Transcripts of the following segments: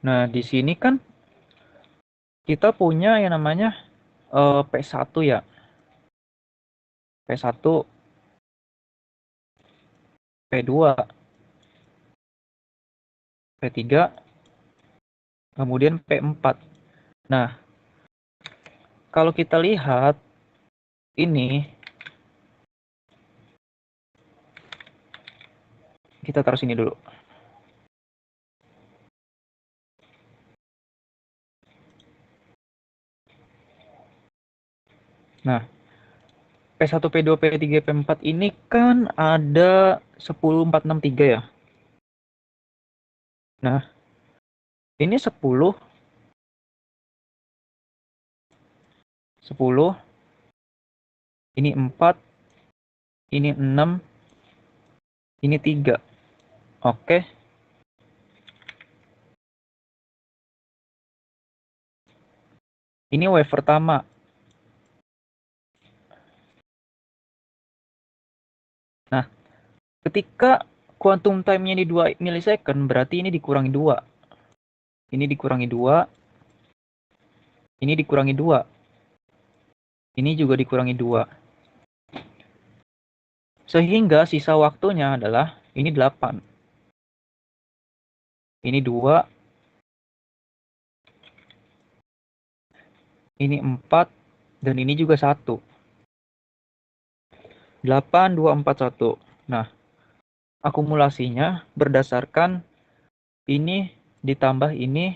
Nah, di sini kan kita punya yang namanya P1 ya. P1, P2, P3, kemudian P4. Nah, kalau kita lihat ini, kita taruh sini dulu. Nah, P1, P2, P3, P4 ini kan ada 10, 4, 6, 3 ya. Nah, ini 10, 10, ini 4, ini 6, ini 3. Oke. Ini wave pertama. Nah, ketika quantum time-nya di 2 milisecond, berarti ini dikurangi 2. Ini dikurangi 2. Ini dikurangi 2. Ini juga dikurangi 2. Sehingga sisa waktunya adalah ini 8. Ini 2. Ini 4. Dan ini juga 1. 8, 2, 4, 1. Nah, akumulasinya berdasarkan ini ditambah ini,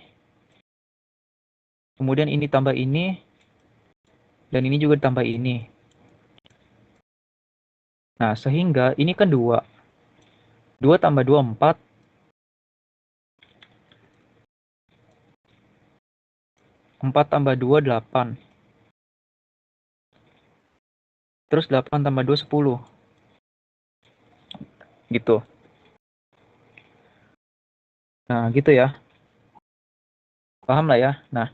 kemudian ini tambah ini, dan ini juga ditambah ini. Nah, sehingga ini kan 2. 2 tambah 2, 4. 4 tambah 2, 8. Terus 8 tambah 2, 10. Gitu. Nah, gitu ya. Paham lah ya. Nah,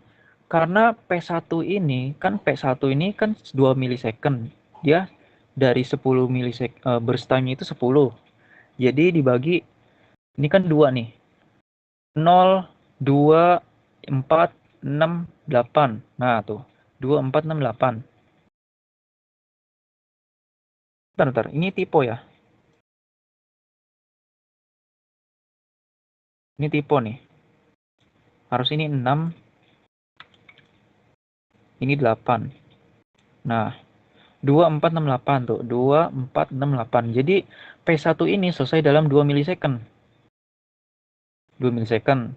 karena P1 ini kan 2 milisecond. Dia dari 10 milisecond burst time-nya itu 10. Jadi dibagi ini kan 2 nih. 0, 2, 4, 6, 8. Nah, tuh. 2, 4, 6, 8. Bentar. Ini tipe ya. Ini tipe nih. Harus ini 6. Ini 8. Nah, 2, 4, 6, 8 tuh. 2, 4, 6, 8. Jadi P1 ini selesai dalam 2 milisecond. 2 milisecond.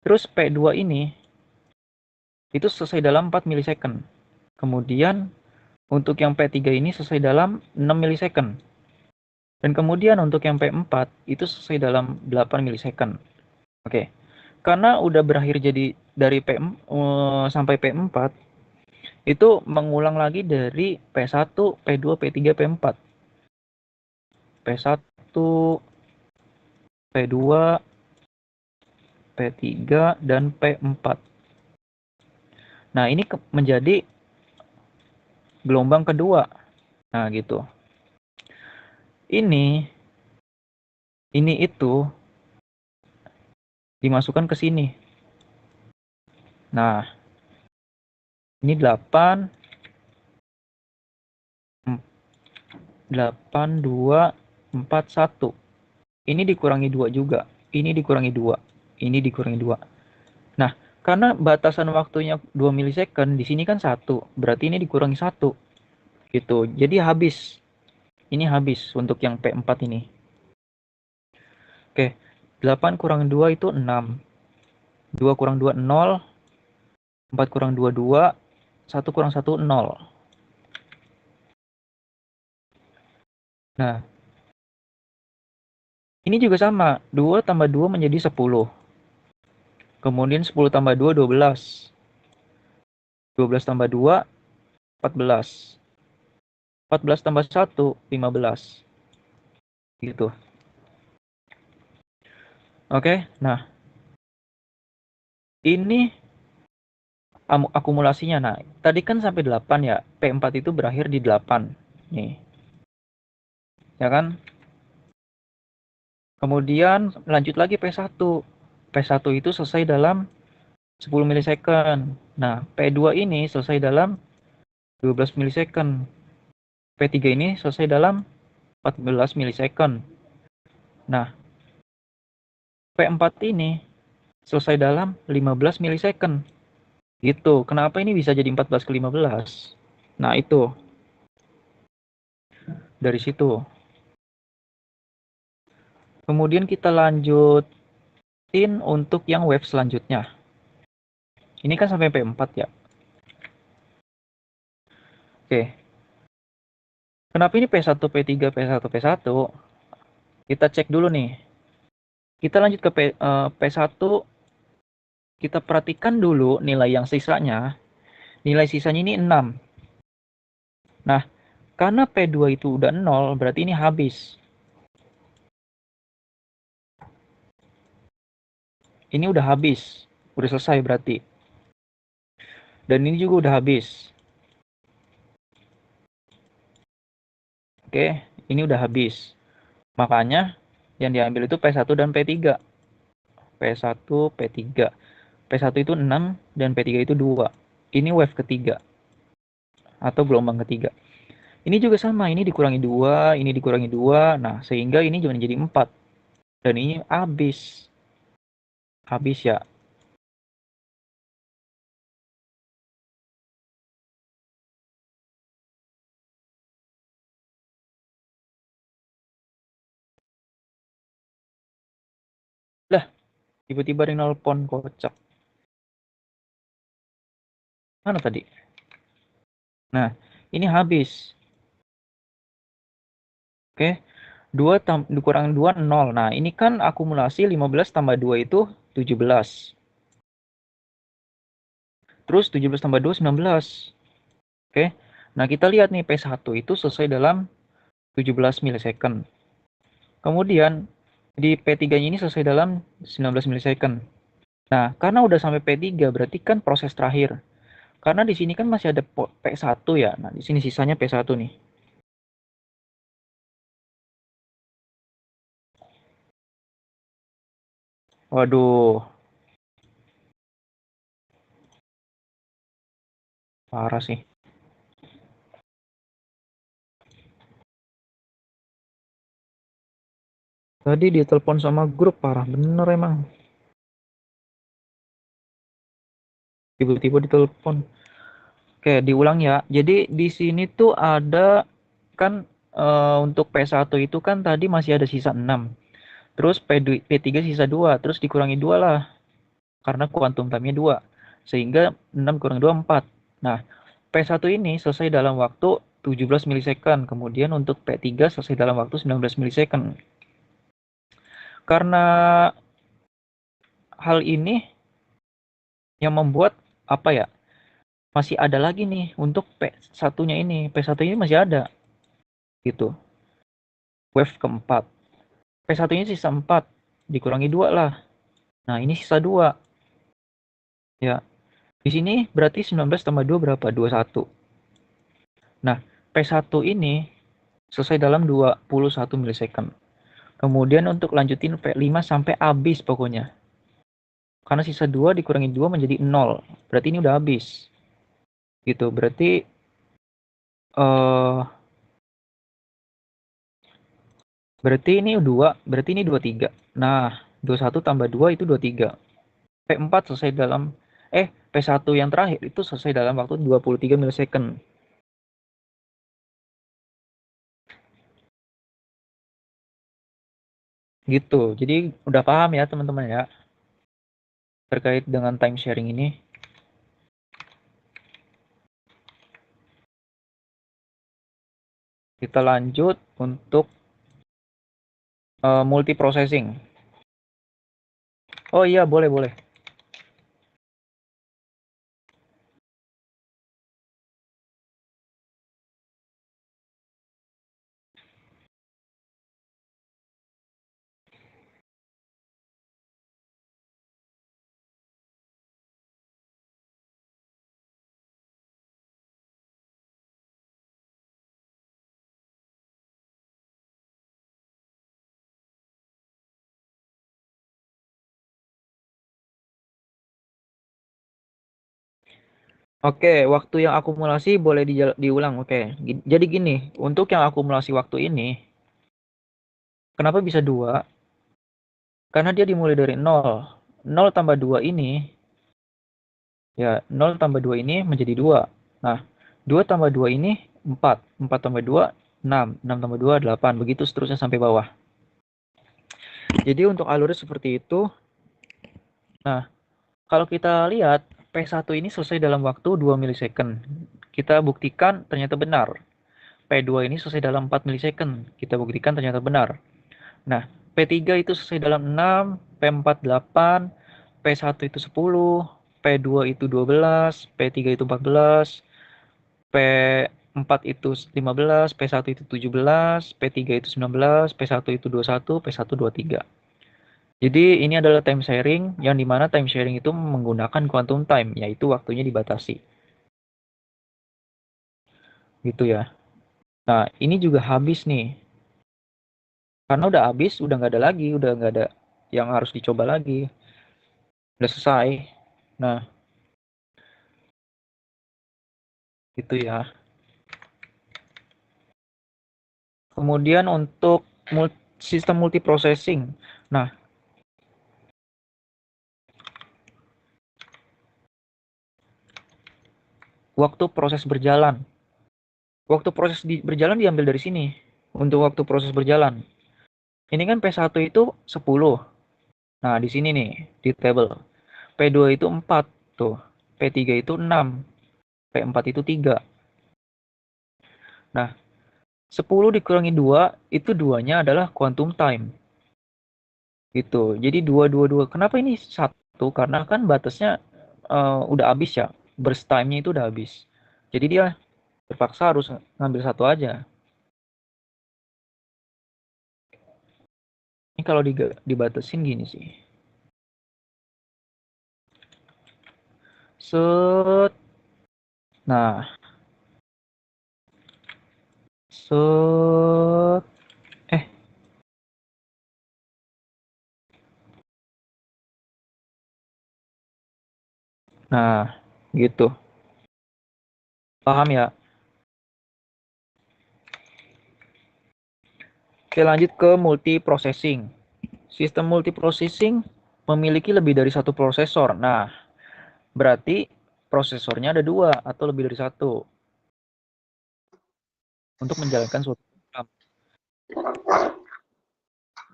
Terus P2 ini itu selesai dalam 4 milisecond. Kemudian untuk yang P3 ini selesai dalam 6 milisecond. Dan kemudian untuk yang P4 itu selesai dalam 8 milisecond. Oke. Karena udah berakhir jadi dari sampai P4, itu mengulang lagi dari P1, P2, P3, P4. P1, P2, P3, dan P4. Nah, ini menjadi gelombang kedua. Nah, gitu. Ini itu dimasukkan ke sini. Nah, ini 8, 2, 4, 1. Ini dikurangi 2 juga. Ini dikurangi 2. Ini dikurangi 2. Nah, karena batasan waktunya 2 milisecond, di sini kan 1. Berarti ini dikurangi 1. Gitu. Jadi habis. Ini habis untuk yang P4 ini. Oke. 8 kurang 2 itu 6. 2 kurang 2, 0. 4 kurang 2, 2. 1 kurang 1, 0. Nah, ini juga sama. 2 tambah 2 menjadi 10. Kemudian 10 tambah 2, 12. 12 tambah 2, 14. 14 tambah 1, 15. Gitu. Oke, nah. Ini akumulasinya. Nah, tadi kan sampai 8 ya. P4 itu berakhir di 8. Nih. Ya kan? Kemudian lanjut lagi P1. P1 itu selesai dalam 10 milisecond. Nah, P2 ini selesai dalam 12 milisecond. P3 ini selesai dalam 14 milisecond. Nah, P4 ini selesai dalam 15 milisecond. Gitu. Kenapa ini bisa jadi 14 ke 15? Nah, itu. Dari situ. Kemudian kita lanjutin untuk yang wave selanjutnya. Ini kan sampai P4 ya. Oke. Kenapa ini P1, P3, P1, P1? Kita cek dulu nih. Kita lanjut ke P1. Kita perhatikan dulu nilai yang sisanya. Nilai sisanya ini 6. Nah, karena P2 itu udah 0, berarti ini habis. Ini udah habis. Udah selesai berarti. Dan ini juga udah habis. Oke, ini udah habis. Makanya yang diambil itu P1 dan P3. P1, P3. P1 itu 6 dan P3 itu 2. Ini wave ketiga atau gelombang ketiga. Ini juga sama, ini dikurangi 2, ini dikurangi 2. Nah, sehingga ini juga jadi 4. Dan ini habis. Habis ya. Lah, tiba-tiba ada yang nelpon, kocak. Mana tadi? Nah, ini habis. Oke. 2 dikurang 2, 0. Nah, ini kan akumulasi 15 tambah 2 itu 17. Terus 17 tambah 2, 19. Oke. Nah, kita lihat nih P1 itu selesai dalam 17 milisecond. Kemudian di P3 ini selesai dalam 19 milisecond. Nah, karena udah sampai P3 berarti kan proses terakhir. Karena di sini kan masih ada P1 ya. Nah, di sini sisanya P1 nih. Waduh, parah sih. Tadi ditelepon sama grup, parah bener emang. Tiba-tiba ditelepon. Oke, diulang ya. Jadi di sini tuh ada kan untuk P1 itu kan tadi masih ada sisa 6. Terus P3 sisa 2, terus dikurangi 2 lah. Karena kuantum time-nya 2. Sehingga 6 kurang 2, 4. Nah, P1 ini selesai dalam waktu 17 milisecond. Kemudian untuk P3 selesai dalam waktu 19 milisecond. Karena hal ini yang membuat apa ya? Masih ada lagi nih untuk P1-nya ini. P1 ini masih ada gitu. Wave keempat. P1-nya sisa 4, dikurangi 2 lah. Nah, ini sisa 2. Ya. Di sini berarti 19 tambah 2 berapa? 21. Nah, P1 ini selesai dalam 21 milisecond. Kemudian untuk lanjutin P5 sampai habis pokoknya. Karena sisa 2 dikurangi 2 menjadi 0. Berarti ini udah habis. Gitu. Eh berarti ini 2, berarti ini 23. Nah, 21 tambah 2 itu 23. P4 selesai dalam P1 yang terakhir itu selesai dalam waktu 23 milisecond. Gitu. Jadi udah paham ya teman-teman ya terkait dengan time sharing ini. Kita lanjut untuk multiprocessing. Oh iya, boleh boleh. Oke, waktu yang akumulasi boleh diulang. Oke, jadi gini, untuk yang akumulasi waktu ini, kenapa bisa 2? Karena dia dimulai dari 0. 0 tambah 2 ini, ya 0 tambah 2 ini menjadi 2. Nah, 2 tambah 2 ini 4. 4 tambah 2, 6. 6 tambah 2, 8. Begitu seterusnya sampai bawah. Jadi untuk alurnya seperti itu. Nah, kalau kita lihat, P1 ini selesai dalam waktu 2 milisecond. Kita buktikan ternyata benar. P2 ini selesai dalam 4 milisecond. Kita buktikan ternyata benar. Nah, P3 itu selesai dalam 6, P4 8, P1 itu 10, P2 itu 12, P3 itu 14, P4 itu 15, P1 itu 17, P3 itu 19, P1 itu 21, P1 23. Jadi ini adalah time sharing yang dimana time sharing itu menggunakan quantum time, yaitu waktunya dibatasi. Gitu ya. Nah, ini juga habis nih. Karena udah habis, udah nggak ada lagi, udah nggak ada yang harus dicoba lagi. Udah selesai. Nah, gitu ya. Kemudian untuk sistem multiprocessing. Nah, waktu proses berjalan. Waktu proses berjalan diambil dari sini. Untuk waktu proses berjalan. Ini kan P1 itu 10. Nah, di sini nih, di table. P2 itu 4. Tuh. P3 itu 6. P4 itu 3. Nah, 10 dikurangi 2, itu duanya adalah quantum time. Gitu. Jadi 2, 2, 2. Kenapa ini 1? Karena kan batasnya udah habis ya. Burst time-nya itu udah habis. Jadi dia terpaksa harus ngambil satu aja. Ini kalau dibatasin gini sih. Set. Nah, set. Eh, nah, gitu. Paham ya? Oke, lanjut ke multiprocessing. Sistem multiprocessing memiliki lebih dari satu prosesor. Nah, berarti prosesornya ada 2 atau lebih dari satu untuk menjalankan suatu program.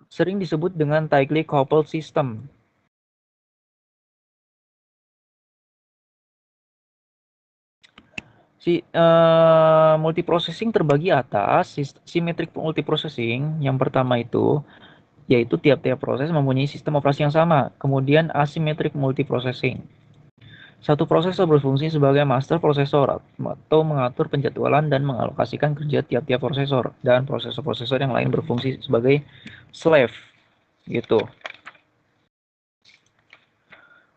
Sering disebut dengan tightly coupled system. Multiprocessing terbagi atas symmetric multiprocessing. Yang pertama itu yaitu tiap-tiap proses mempunyai sistem operasi yang sama. Kemudian asymmetric multiprocessing. Satu prosesor berfungsi sebagai master prosesor atau mengatur penjadwalan dan mengalokasikan kerja tiap-tiap prosesor, dan prosesor-prosesor yang lain berfungsi sebagai slave gitu.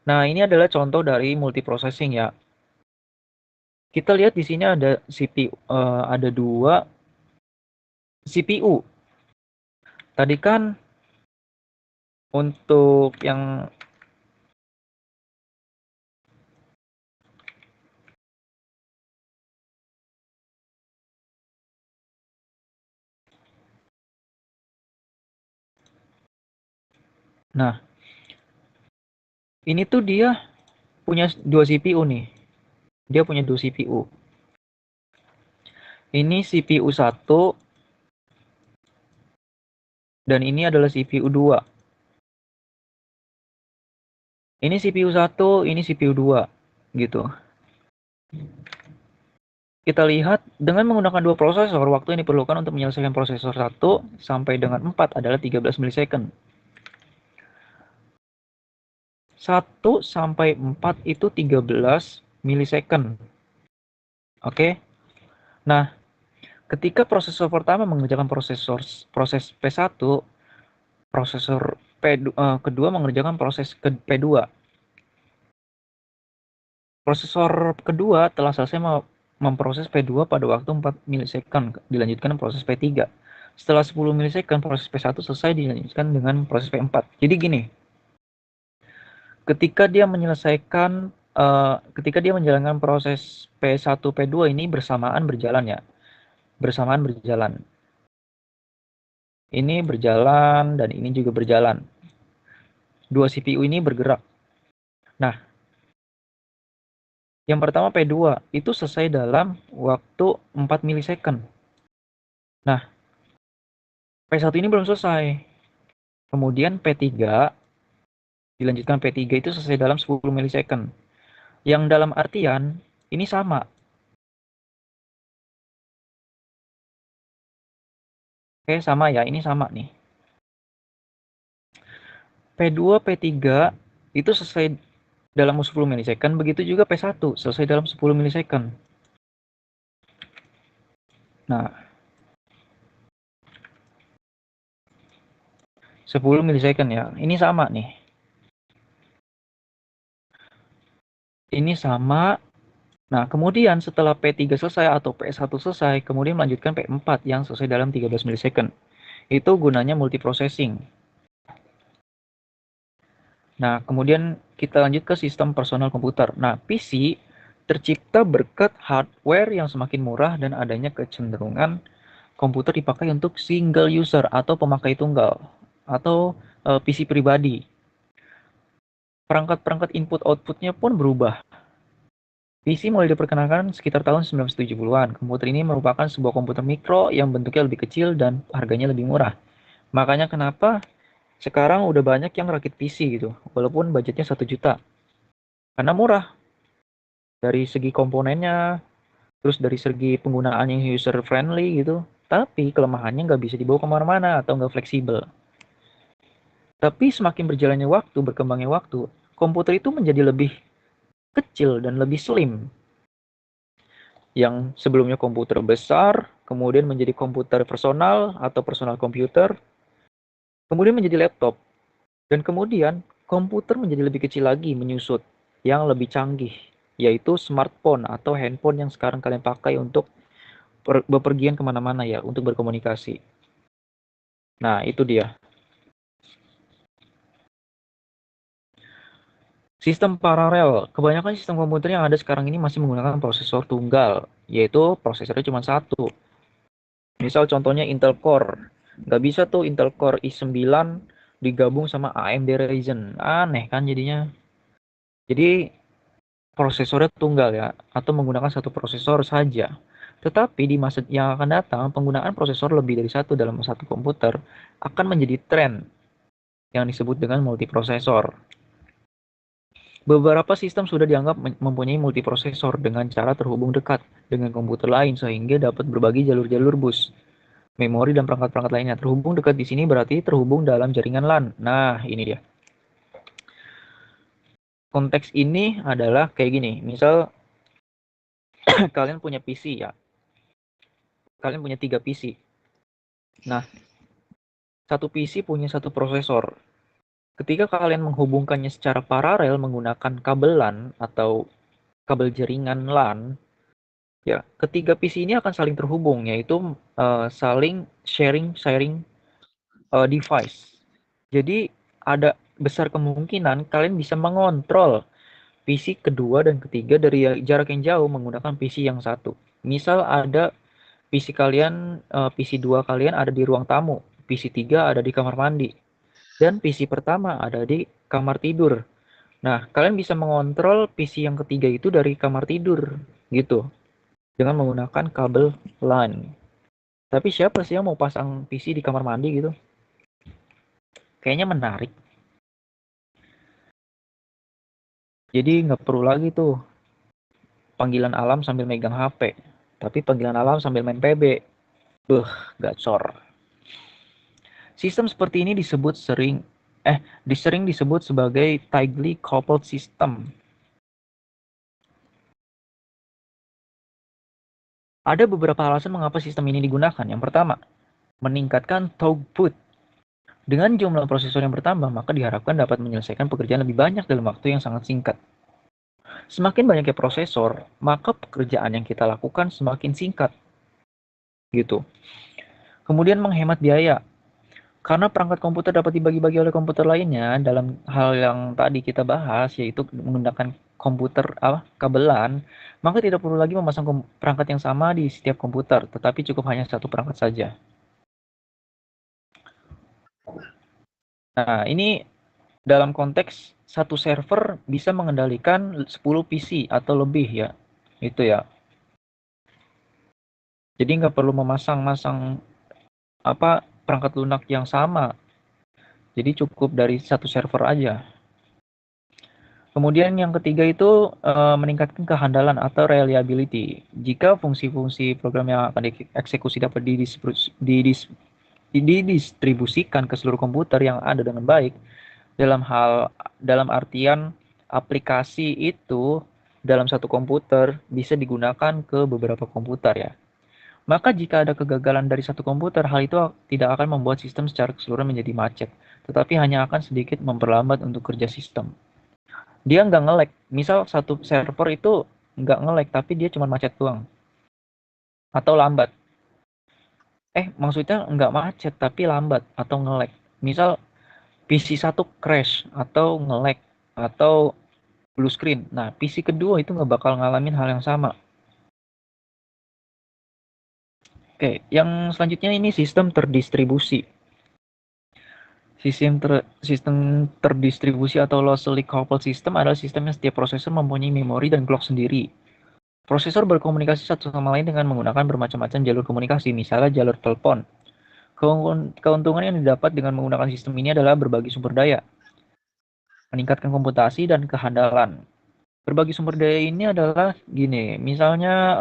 Nah, ini adalah contoh dari multiprocessing ya. Kita lihat di sini ada CPU, ada 2 CPU. Tadi kan untuk yang nah, ini tuh dia punya 2 CPU nih. Dia punya 2 CPU. Ini CPU 1 dan ini adalah CPU 2. Ini CPU 1, ini CPU 2 gitu. Kita lihat dengan menggunakan 2 prosesor, waktu yang diperlukan untuk menyelesaikan prosesor 1 sampai dengan 4 adalah 13 milisecond. 1 sampai 4 itu 13 milisecond. Oke. Nah, ketika prosesor pertama mengerjakan proses P1, prosesor kedua mengerjakan proses P2. Prosesor kedua telah selesai memproses P2 pada waktu 4 milisecond, dilanjutkan proses P3. Setelah 10 milisecond, proses P1 selesai, dilanjutkan dengan proses P4. Jadi gini, ketika dia menyelesaikan ketika dia menjalankan proses P1, P2 ini bersamaan berjalan ya. Bersamaan berjalan. Ini berjalan dan ini juga berjalan. Dua CPU ini bergerak. Nah, yang pertama P2 itu selesai dalam waktu 4 milisecond. Nah, P1 ini belum selesai. Kemudian P3 dilanjutkan P3 itu selesai dalam 10 milisecond. Yang dalam artian ini sama. Oke, sama ya, ini sama nih. P2, P3 itu selesai dalam 10 milisecond, begitu juga P1 selesai dalam 10 milisecond. Nah, 10 milisecond ya, ini sama nih. Ini sama. Nah, kemudian setelah P3 selesai atau P1 selesai, kemudian melanjutkan P4 yang selesai dalam 13 milisecond. Itu gunanya multiprocessing. Nah, kemudian kita lanjut ke sistem personal komputer. Nah, PC tercipta berkat hardware yang semakin murah dan adanya kecenderungan komputer dipakai untuk single user atau pemakai tunggal atau PC pribadi. Perangkat-perangkat input-outputnya pun berubah. PC mulai diperkenalkan sekitar tahun 1970-an. Komputer ini merupakan sebuah komputer mikro yang bentuknya lebih kecil dan harganya lebih murah. Makanya kenapa sekarang udah banyak yang rakit PC gitu, walaupun budgetnya 1 juta. Karena murah dari segi komponennya, terus dari segi penggunaan yang user friendly gitu. Tapi kelemahannya nggak bisa dibawa kemana-mana atau nggak fleksibel. Tapi semakin berjalannya waktu, berkembangnya waktu, komputer itu menjadi lebih kecil dan lebih slim. Yang sebelumnya komputer besar, kemudian menjadi komputer personal atau personal computer, kemudian menjadi laptop. Dan kemudian komputer menjadi lebih kecil lagi, menyusut, yang lebih canggih, yaitu smartphone atau handphone yang sekarang kalian pakai untuk bepergian kemana-mana ya, untuk berkomunikasi. Nah, itu dia. Sistem paralel. Kebanyakan sistem komputer yang ada sekarang ini masih menggunakan prosesor tunggal, yaitu prosesornya cuma satu. Misal contohnya Intel Core. Nggak bisa tuh Intel Core i9 digabung sama AMD Ryzen. Aneh kan jadinya. Jadi prosesornya tunggal ya, atau menggunakan satu prosesor saja. Tetapi di masa yang akan datang, penggunaan prosesor lebih dari satu dalam satu komputer akan menjadi tren yang disebut dengan multiprosesor. Beberapa sistem sudah dianggap mempunyai multiprosesor dengan cara terhubung dekat dengan komputer lain sehingga dapat berbagi jalur-jalur bus, memori dan perangkat-perangkat lainnya. Terhubung dekat di sini berarti terhubung dalam jaringan LAN. Nah, ini dia. Konteks ini adalah kayak gini. Misal kalian punya PC ya. Kalian punya 3 PC. Nah, satu PC punya satu prosesor. Ketika kalian menghubungkannya secara paralel menggunakan kabel LAN atau kabel jaringan LAN, ya, ketiga PC ini akan saling terhubung, yaitu saling sharing device. Jadi ada besar kemungkinan kalian bisa mengontrol PC kedua dan ketiga dari jarak yang jauh menggunakan PC yang satu. Misal ada PC kalian, PC 2 kalian ada di ruang tamu, PC 3 ada di kamar mandi, dan PC pertama ada di kamar tidur. Nah, kalian bisa mengontrol PC yang ketiga itu dari kamar tidur, gitu, dengan menggunakan kabel LAN. Tapi siapa sih yang mau pasang PC di kamar mandi gitu? Kayaknya menarik. Jadi nggak perlu lagi tuh panggilan alam sambil megang HP. Tapi panggilan alam sambil main PB. Gacor. Sistem seperti ini disering disebut sebagai tightly coupled system. Ada beberapa alasan mengapa sistem ini digunakan. Yang pertama, meningkatkan throughput. Dengan jumlah prosesor yang bertambah, maka diharapkan dapat menyelesaikan pekerjaan lebih banyak dalam waktu yang sangat singkat. Semakin banyaknya prosesor, maka pekerjaan yang kita lakukan semakin singkat. Gitu. Kemudian menghemat biaya. Karena perangkat komputer dapat dibagi-bagi oleh komputer lainnya dalam hal yang tadi kita bahas, yaitu menggunakan komputer kabelan, maka tidak perlu lagi memasang perangkat yang sama di setiap komputer, tetapi cukup hanya satu perangkat saja. Nah, ini dalam konteks satu server bisa mengendalikan 10 PC atau lebih ya. Itu ya. Jadi nggak perlu memasang-masang perangkat lunak yang sama. Jadi cukup dari satu server aja. Kemudian yang ketiga itu meningkatkan kehandalan atau reliability. Jika fungsi-fungsi program yang akan dieksekusi dapat didistribusikan ke seluruh komputer yang ada dengan baik, dalam artian aplikasi itu dalam satu komputer bisa digunakan ke beberapa komputer ya. Maka jika ada kegagalan dari satu komputer, hal itu tidak akan membuat sistem secara keseluruhan menjadi macet, tetapi hanya akan sedikit memperlambat untuk kerja sistem. Dia nggak nge-lag. Misal satu server itu nggak nge-lag, tapi dia cuma macet doang. Atau lambat. Maksudnya nggak macet, tapi lambat atau nge-lag. Misal PC satu crash, atau nge-lag, atau blue screen. Nah, PC kedua itu nggak bakal ngalamin hal yang sama. Oke, yang selanjutnya ini sistem terdistribusi. Sistem terdistribusi atau loosely coupled system adalah sistem yang setiap prosesor mempunyai memori dan clock sendiri. Prosesor berkomunikasi satu sama lain dengan menggunakan bermacam-macam jalur komunikasi, misalnya jalur telepon. Keuntungan yang didapat dengan menggunakan sistem ini adalah berbagi sumber daya, meningkatkan komputasi dan kehandalan. Berbagi sumber daya ini adalah gini, misalnya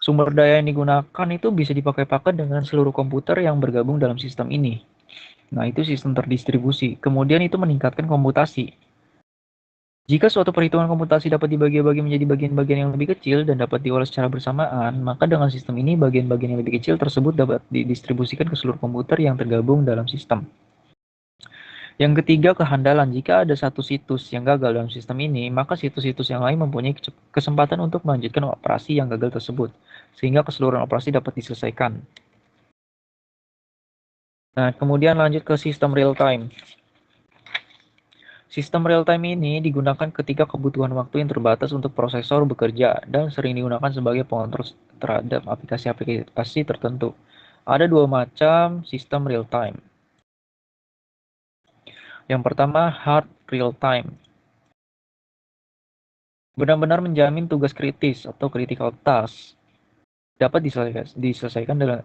sumber daya yang digunakan itu bisa dipakai-pakai dengan seluruh komputer yang bergabung dalam sistem ini. Nah, itu sistem terdistribusi. Kemudian itu meningkatkan komputasi. Jika suatu perhitungan komputasi dapat dibagi-bagi menjadi bagian-bagian yang lebih kecil dan dapat diolah secara bersamaan, maka dengan sistem ini bagian-bagian yang lebih kecil tersebut dapat didistribusikan ke seluruh komputer yang tergabung dalam sistem. Yang ketiga, kehandalan. Jika ada satu situs yang gagal dalam sistem ini, maka situs-situs yang lain mempunyai kesempatan untuk melanjutkan operasi yang gagal tersebut, sehingga keseluruhan operasi dapat diselesaikan. Nah, kemudian lanjut ke sistem real time. Sistem real time ini digunakan ketika kebutuhan waktu yang terbatas untuk prosesor bekerja dan sering digunakan sebagai pengontrol terhadap aplikasi-aplikasi tertentu. Ada dua macam sistem real time. Yang pertama, hard real time. Benar-benar menjamin tugas kritis atau critical task dapat diselesaikan dalam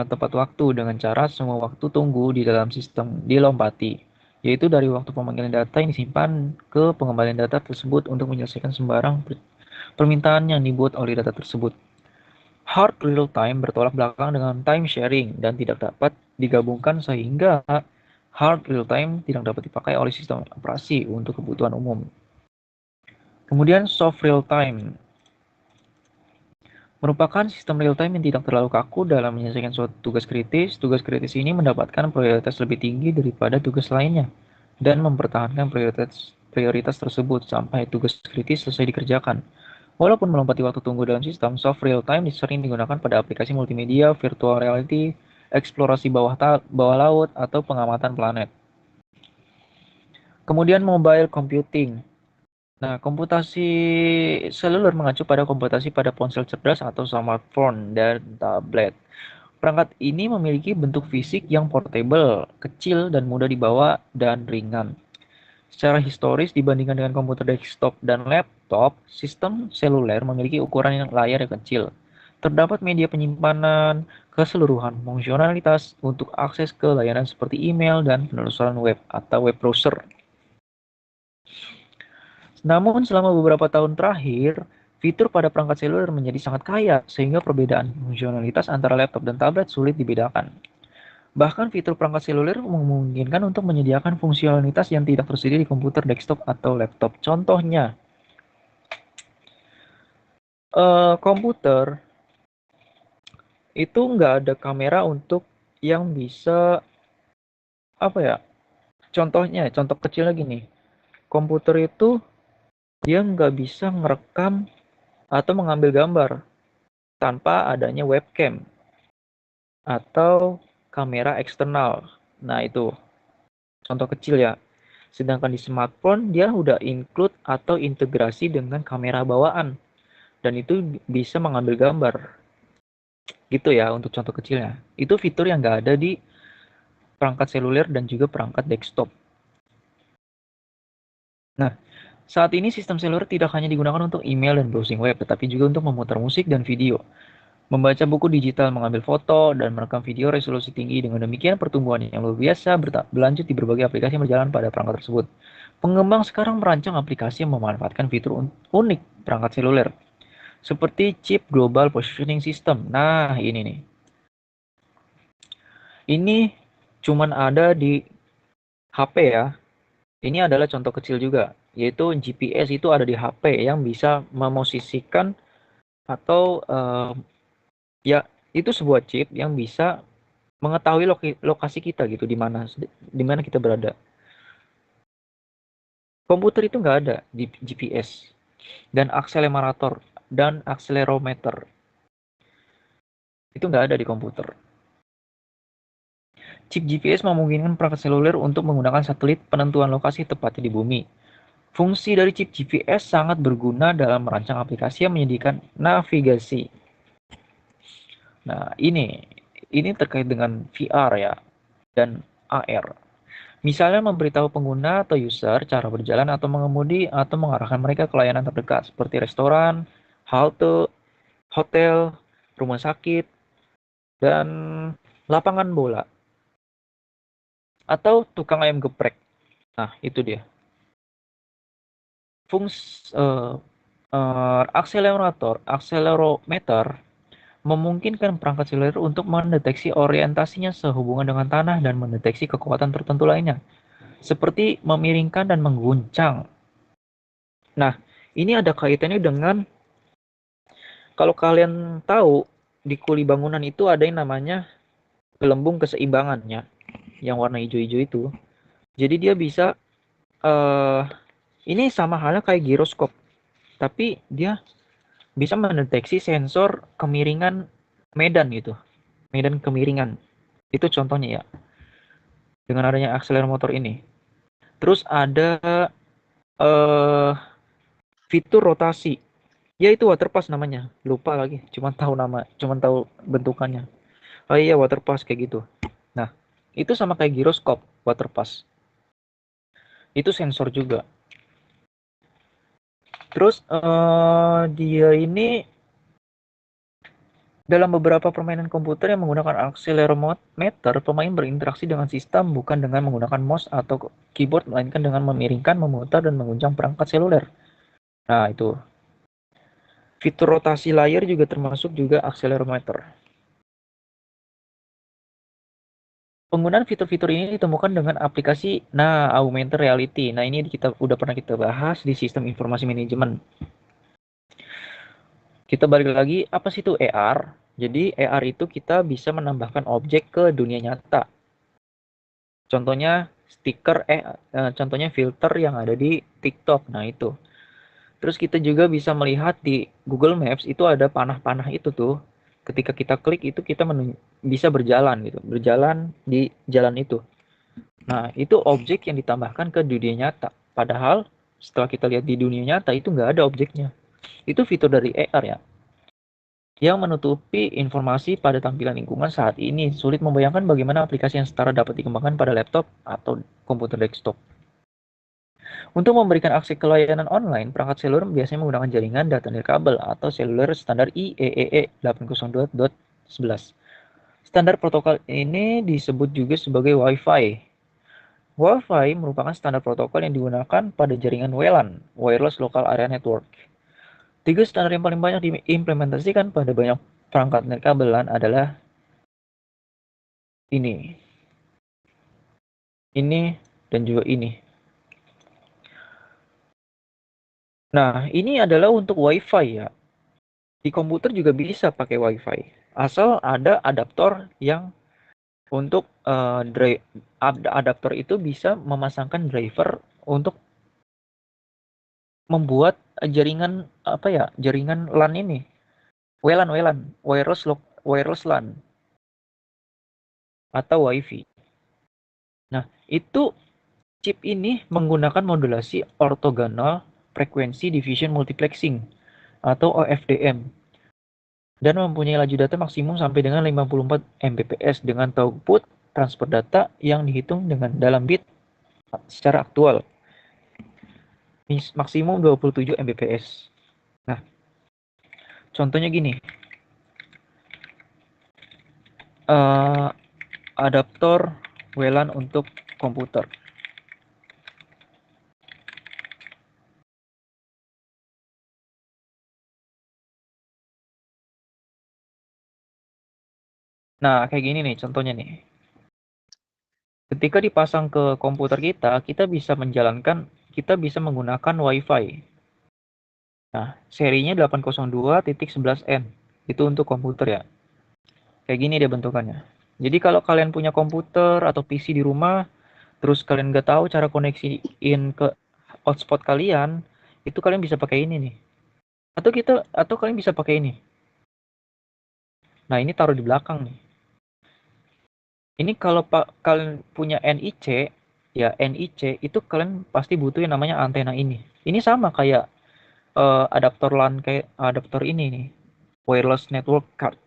tepat waktu dengan cara semua waktu tunggu di dalam sistem dilompati, yaitu dari waktu pemanggilan data yang disimpan ke pengembalian data tersebut untuk menyelesaikan sembarang permintaan yang dibuat oleh data tersebut. Hard real time bertolak belakang dengan time sharing dan tidak dapat digabungkan sehingga hard real time tidak dapat dipakai oleh sistem operasi untuk kebutuhan umum. Kemudian soft real time merupakan sistem real time yang tidak terlalu kaku dalam menyelesaikan suatu tugas kritis. Tugas kritis ini mendapatkan prioritas lebih tinggi daripada tugas lainnya dan mempertahankan prioritas tersebut sampai tugas kritis selesai dikerjakan. Walaupun melompati waktu tunggu dalam sistem, soft real time sering digunakan pada aplikasi multimedia, virtual reality, eksplorasi bawah laut, atau pengamatan planet. Kemudian mobile computing. Nah, komputasi seluler mengacu pada komputasi pada ponsel cerdas atau smartphone dan tablet. Perangkat ini memiliki bentuk fisik yang portable, kecil dan mudah dibawa dan ringan. Secara historis dibandingkan dengan komputer desktop dan laptop, sistem seluler memiliki ukuran layar yang kecil. Terdapat media penyimpanan keseluruhan fungsionalitas untuk akses ke layanan seperti email dan penelusuran web atau web browser. Namun selama beberapa tahun terakhir, fitur pada perangkat seluler menjadi sangat kaya sehingga perbedaan fungsionalitas antara laptop dan tablet sulit dibedakan. Bahkan fitur perangkat seluler memungkinkan untuk menyediakan fungsionalitas yang tidak tersedia di komputer desktop atau laptop. Contohnya, komputer itu nggak ada kamera untuk yang bisa contohnya, contoh kecil lagi nih. Komputer itu dia nggak bisa ngerekam atau mengambil gambar tanpa adanya webcam atau kamera eksternal. Nah, itu contoh kecil ya. Sedangkan di smartphone dia udah include atau integrasi dengan kamera bawaan dan itu bisa mengambil gambar. Gitu ya untuk contoh kecilnya. Itu fitur yang nggak ada di perangkat seluler dan juga perangkat desktop. Nah, saat ini sistem seluler tidak hanya digunakan untuk email dan browsing web, tetapi juga untuk memutar musik dan video, membaca buku digital, mengambil foto, dan merekam video resolusi tinggi. Dengan demikian, pertumbuhan yang luar biasa berlanjut di berbagai aplikasi yang berjalan pada perangkat tersebut. Pengembang sekarang merancang aplikasi yang memanfaatkan fitur unik perangkat seluler, seperti chip Global Positioning System. Nah, ini nih. Ini cuman ada di HP ya. Ini adalah contoh kecil juga, yaitu GPS itu ada di HP yang bisa memosisikan atau ya itu sebuah chip yang bisa mengetahui lokasi kita gitu di mana kita berada. Komputer itu nggak ada di GPS dan akselerometer itu nggak ada di komputer. Chip GPS memungkinkan perangkat seluler untuk menggunakan satelit penentuan lokasi tepatnya di bumi. Fungsi dari chip GPS sangat berguna dalam merancang aplikasi yang menyediakan navigasi. Nah, ini terkait dengan VR ya dan AR. Misalnya memberitahu pengguna atau user cara berjalan atau mengemudi atau mengarahkan mereka ke layanan terdekat seperti restoran, halte, hotel, rumah sakit, dan lapangan bola atau tukang ayam geprek. Nah, itu dia. Fungsi akselerometer memungkinkan perangkat seluler untuk mendeteksi orientasinya sehubungan dengan tanah dan mendeteksi kekuatan tertentu lainnya, seperti memiringkan dan mengguncang. Nah, ini ada kaitannya dengan kalau kalian tahu di kuli bangunan itu ada yang namanya gelembung keseimbangannya yang warna hijau-hijau itu. Jadi dia bisa ini sama halnya kayak giroskop, tapi dia bisa mendeteksi sensor kemiringan medan gitu. Medan kemiringan. Itu contohnya ya. Dengan adanya akselerometer ini. Terus ada eh fitur rotasi. Ya itu waterpass namanya. Lupa lagi. Cuman tahu bentukannya. Oh iya waterpass kayak gitu. Nah, itu sama kayak giroskop, waterpass. Itu sensor juga. Terus dia ini dalam beberapa permainan komputer yang menggunakan akselerometer, pemain berinteraksi dengan sistem bukan dengan menggunakan mouse atau keyboard, melainkan dengan memiringkan, memutar, dan mengguncang perangkat seluler. Nah, itu. Fitur rotasi layar juga termasuk juga akselerometer. Penggunaan fitur-fitur ini ditemukan dengan aplikasi augmented reality. Nah, ini udah pernah kita bahas di sistem informasi manajemen. Kita balik lagi, apa sih itu AR? Jadi AR itu kita bisa menambahkan objek ke dunia nyata. Contohnya contohnya filter yang ada di TikTok. Nah, itu. Terus kita juga bisa melihat di Google Maps itu ada panah-panah itu tuh. Ketika kita klik itu kita bisa berjalan gitu, berjalan di jalan itu. Nah, itu objek yang ditambahkan ke dunia nyata. Padahal setelah kita lihat di dunia nyata itu nggak ada objeknya. Itu fitur dari AR ya. Yang menutupi informasi pada tampilan lingkungan saat ini. Sulit membayangkan bagaimana aplikasi yang setara dapat dikembangkan pada laptop atau komputer desktop. Untuk memberikan akses ke layanan online, perangkat seluler biasanya menggunakan jaringan data nirkabel atau seluler standar IEEE 802.11. Standar protokol ini disebut juga sebagai Wi-Fi. Wi-Fi merupakan standar protokol yang digunakan pada jaringan WLAN, Wireless Local Area Network. Tiga standar yang paling banyak diimplementasikan pada banyak perangkat nirkabelan adalah ini, dan juga ini. Nah, ini adalah untuk Wi-Fi ya. Di komputer juga bisa pakai Wi-Fi. Asal ada adaptor yang untuk adaptor itu bisa memasangkan driver untuk membuat jaringan jaringan LAN ini. WLAN, wireless LAN. atau WiFi. Nah, itu chip ini menggunakan modulasi orthogonal frequency division multiplexing atau OFDM dan mempunyai laju data maksimum sampai dengan 54 Mbps dengan throughput transfer data yang dihitung dengan dalam bit secara aktual maksimum 27 Mbps. Nah, contohnya gini, adaptor WLAN untuk komputer. Nah, kayak gini nih contohnya nih. Ketika dipasang ke komputer kita, kita bisa menggunakan WiFi. Nah, serinya 802.11n. Itu untuk komputer ya. Kayak gini dia bentukannya. Jadi kalau kalian punya komputer atau PC di rumah, terus kalian nggak tahu cara koneksiin ke hotspot kalian, itu kalian bisa pakai ini nih. Atau kalian bisa pakai ini. Nah, ini taruh di belakang nih. Ini kalau kalian punya NIC, ya NIC itu kalian pasti butuh yang namanya antena ini. Ini sama kayak adaptor LAN kayak adaptor ini nih, wireless network card.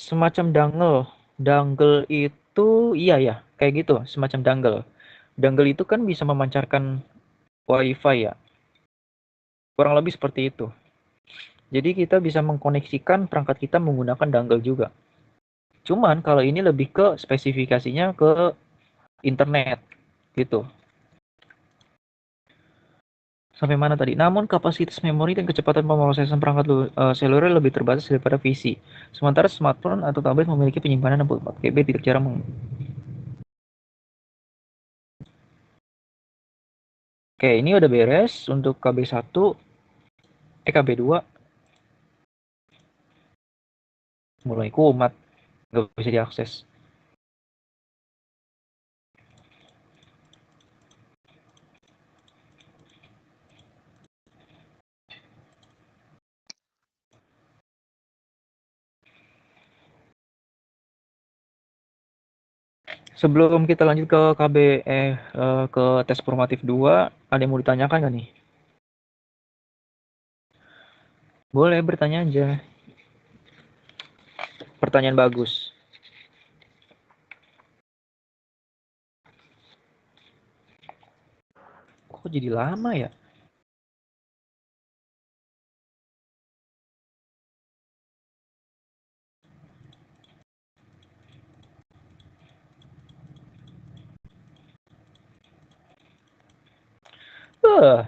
Semacam dongle. Dongle itu iya ya, kayak gitu, semacam dongle. Dongle itu kan bisa memancarkan WiFi ya. Kurang lebih seperti itu. Jadi kita bisa mengkoneksikan perangkat kita menggunakan dongle juga. Cuman kalau ini lebih ke spesifikasinya ke internet gitu. Sampai mana tadi? Namun kapasitas memori dan kecepatan pemrosesan perangkat seluler lebih terbatas daripada PC. Sementara smartphone atau tablet memiliki penyimpanan 64 GB tidak jarang Oke, ini udah beres untuk KB1, KB2 mulai kumat, nggak bisa diakses. Sebelum kita lanjut ke ke tes formatif 2, ada yang mau ditanyakan nggak nih? Boleh bertanya aja. Pertanyaan bagus. Kok jadi lama ya? Uh,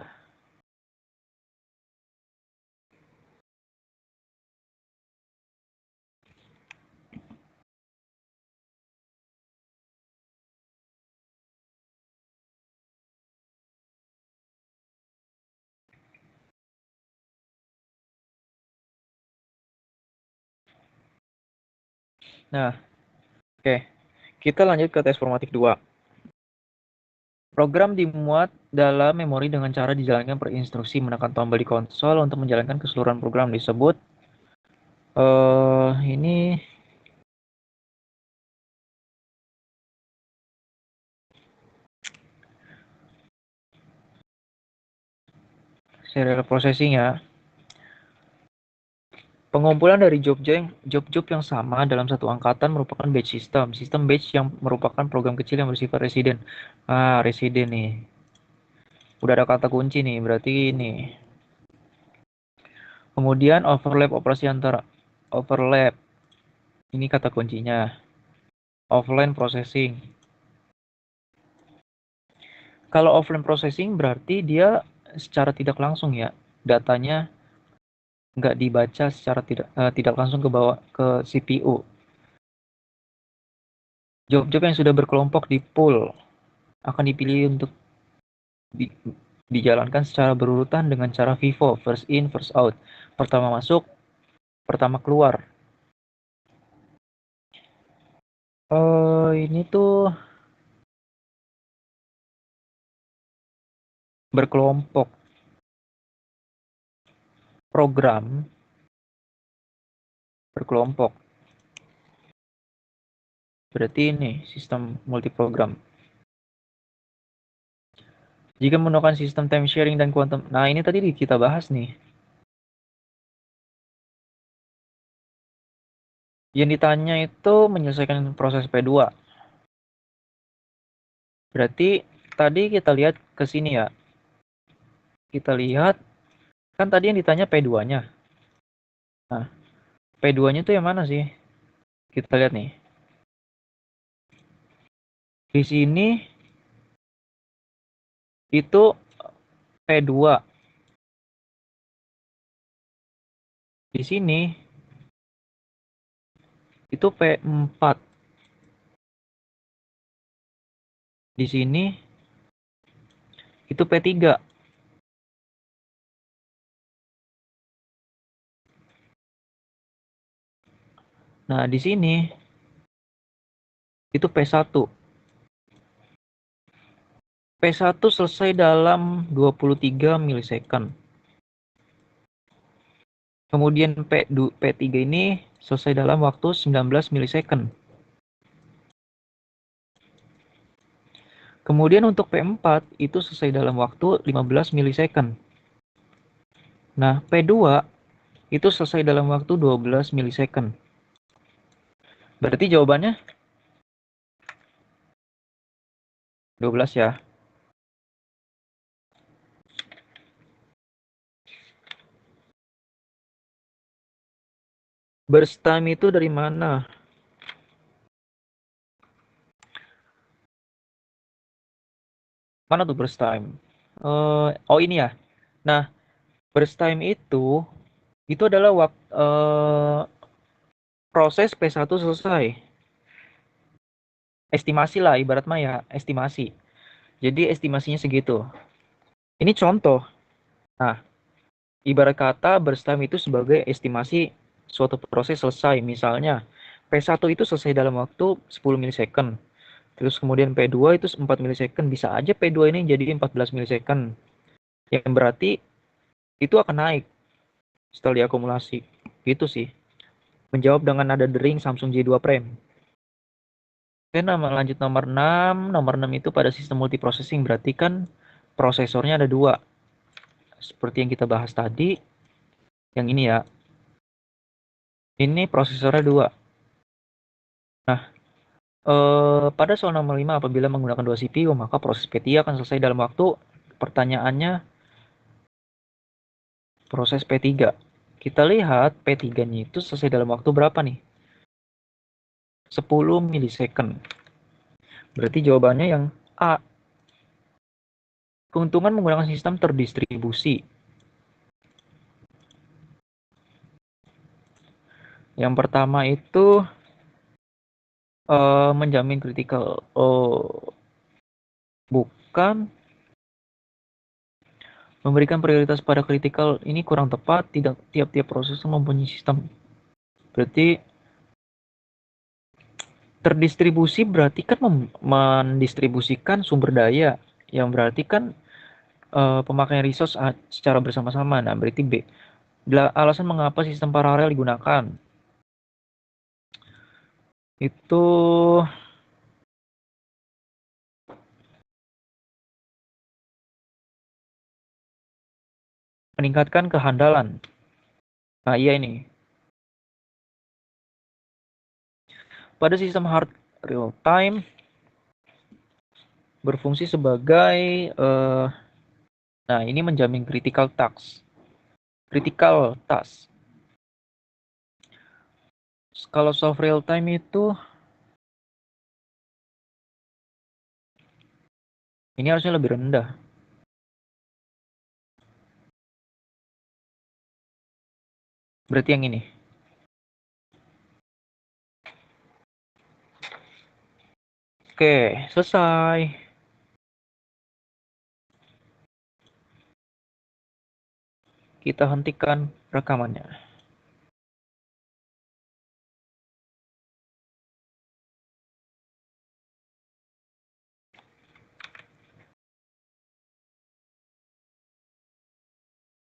Nah, oke. Kita lanjut ke tes formatif 2. Program dimuat dalam memori dengan cara dijalankan per instruksi menekan tombol di konsol untuk menjalankan keseluruhan program disebut ini serial processing ya. Pengumpulan dari job-job yang sama dalam satu angkatan merupakan batch system. Sistem batch yang merupakan program kecil yang bersifat residen. Ah, residen nih. Udah ada kata kunci nih, berarti ini. Kemudian overlap operasi antara overlap. Ini kata kuncinya. Offline processing. Kalau offline processing berarti dia secara tidak langsung ya. Datanya nggak dibaca secara tidak langsung ke bawah ke CPU. Job-job yang sudah berkelompok di pool akan dipilih untuk di, dijalankan secara berurutan dengan cara FIFO, first in, first out. Pertama masuk, pertama keluar. Ini tuh berkelompok program berkelompok. Berarti ini sistem multiprogram. Jika menggunakan sistem time sharing dan quantum. Nah, ini tadi kita bahas nih. Yang ditanya itu menyelesaikan proses P2. Berarti tadi kita lihat ke sini ya. Kita lihat, kan tadi yang ditanya P2-nya. Nah, P2-nya itu yang mana sih? Kita lihat nih. Di sini itu P2. Di sini itu P4. Di sini itu P3. Nah, di sini itu P1. P1 selesai dalam 23 milisecond. Kemudian P3 ini selesai dalam waktu 19 milisecond. Kemudian untuk P4 itu selesai dalam waktu 15 milisecond. Nah, P2 itu selesai dalam waktu 12 milisecond. Berarti jawabannya 12 ya. Burst time itu dari mana? Mana tuh burst time? Oh ini ya. Nah, burst time itu adalah proses P1 selesai. Estimasi lah, ibarat mah ya, estimasi. Jadi estimasinya segitu. Ini contoh. Nah, ibarat kata burst time itu sebagai estimasi suatu proses selesai. Misalnya, P1 itu selesai dalam waktu 10 milisecond. Terus kemudian P2 itu 4 milisecond. Bisa aja P2 ini jadi 14 milisecond. Yang berarti itu akan naik setelah diakumulasi. Gitu sih. Menjawab dengan nada dering Samsung J2 Prime. Oke, lanjut nomor 6. Nomor 6 itu pada sistem multiprocessing. Berarti kan prosesornya ada dua. Seperti yang kita bahas tadi. Yang ini ya. Ini prosesornya dua. Nah, pada soal nomor 5, apabila menggunakan dua CPU, maka proses P3 akan selesai dalam waktu. Pertanyaannya, proses P3. Kita lihat P3-nya itu selesai dalam waktu berapa nih? 10 milisecond. Berarti jawabannya yang A. Keuntungan menggunakan sistem terdistribusi. Yang pertama itu menjamin critical. Oh, bukan. Memberikan prioritas pada critical ini kurang tepat. Tidak tiap-tiap proses mempunyai sistem. Berarti terdistribusi berarti kan mendistribusikan sumber daya. Yang berarti kan pemakaian resource secara bersama-sama. Nah, berarti B. Alasan mengapa sistem paralel digunakan. Itu meningkatkan kehandalan. Nah, iya ini. Pada sistem hard real time berfungsi sebagai nah, ini menjamin critical task. Critical task. Kalau soft real time itu ini harusnya lebih rendah. Berarti yang ini. Oke, selesai. Kita hentikan rekamannya.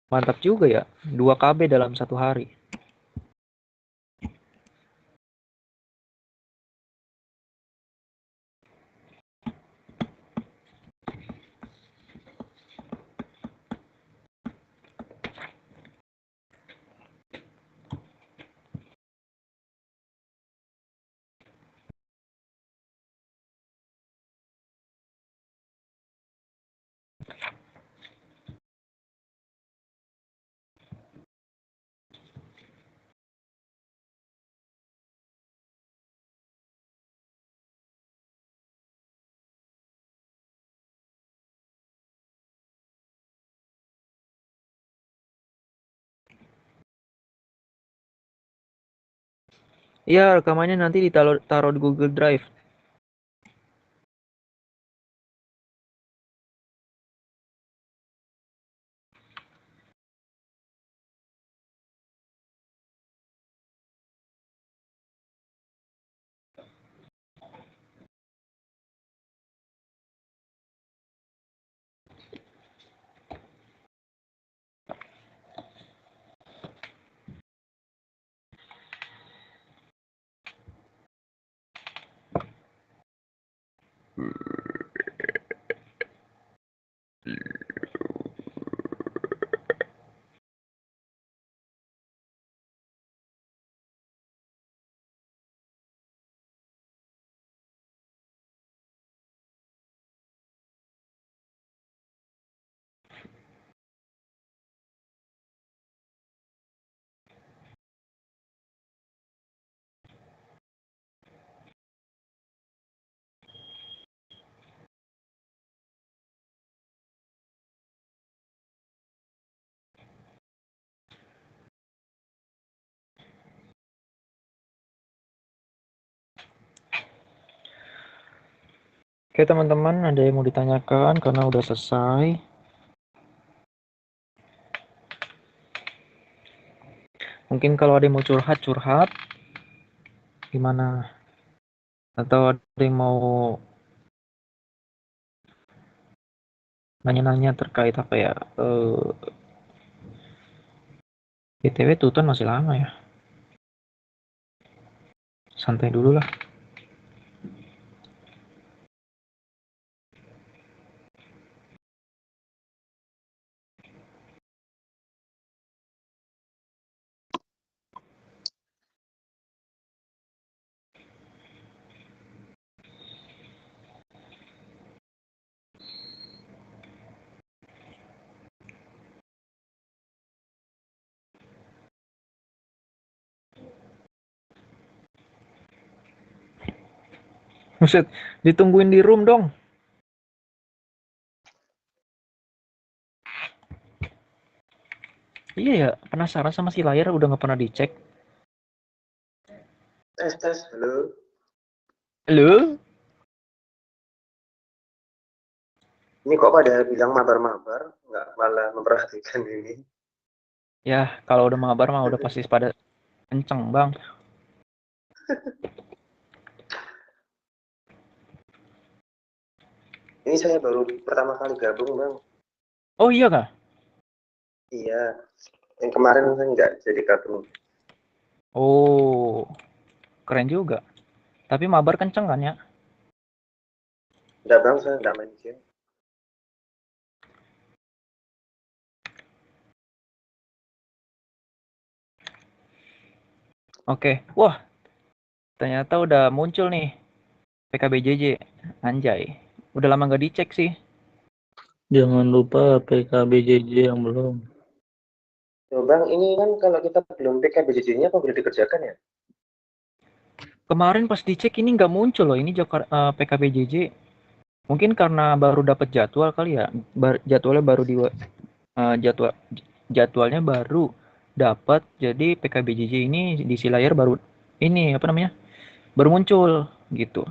Mantap juga ya, 2 KB dalam 1 hari. Iya, rekamannya nanti taruh di Google Drive. Oke teman-teman, ada yang mau ditanyakan karena udah selesai? Mungkin kalau ada yang mau curhat, gimana? Atau ada yang mau nanya-nanya terkait apa ya? BTW Tuton masih lama ya. Santai dulu lah. Buset, ditungguin di room dong. Iya ya, penasaran sama si layar udah nggak pernah dicek. Tes, halo. Halo? Ini kok pada bilang mabar-mabar, nggak malah memperhatikan ini. Ya, kalau udah mabar mah udah pasti pada kenceng, Bang. Ini saya baru pertama kali gabung, Bang. Oh iya kah? Iya, yang kemarin saya nggak jadi gabung. Oh, keren juga. Tapi mabar kenceng kan ya? Nggak, Bang, saya nggak main game. Oke. Wah, ternyata udah muncul nih PKBJJ. Anjay. Udah lama nggak dicek sih. Jangan lupa PKBJJ yang belum. Tuh, Bang, ini kan kalau kita belum PKBJJ-nya apa boleh dikerjakan ya? Kemarin pas dicek ini nggak muncul loh. Ini PKBJJ. Mungkin karena baru dapat jadwal kali ya. Jadwalnya baru jadwalnya baru dapat. Jadi PKBJJ ini di si layar baru ini apa namanya? Baru muncul gitu.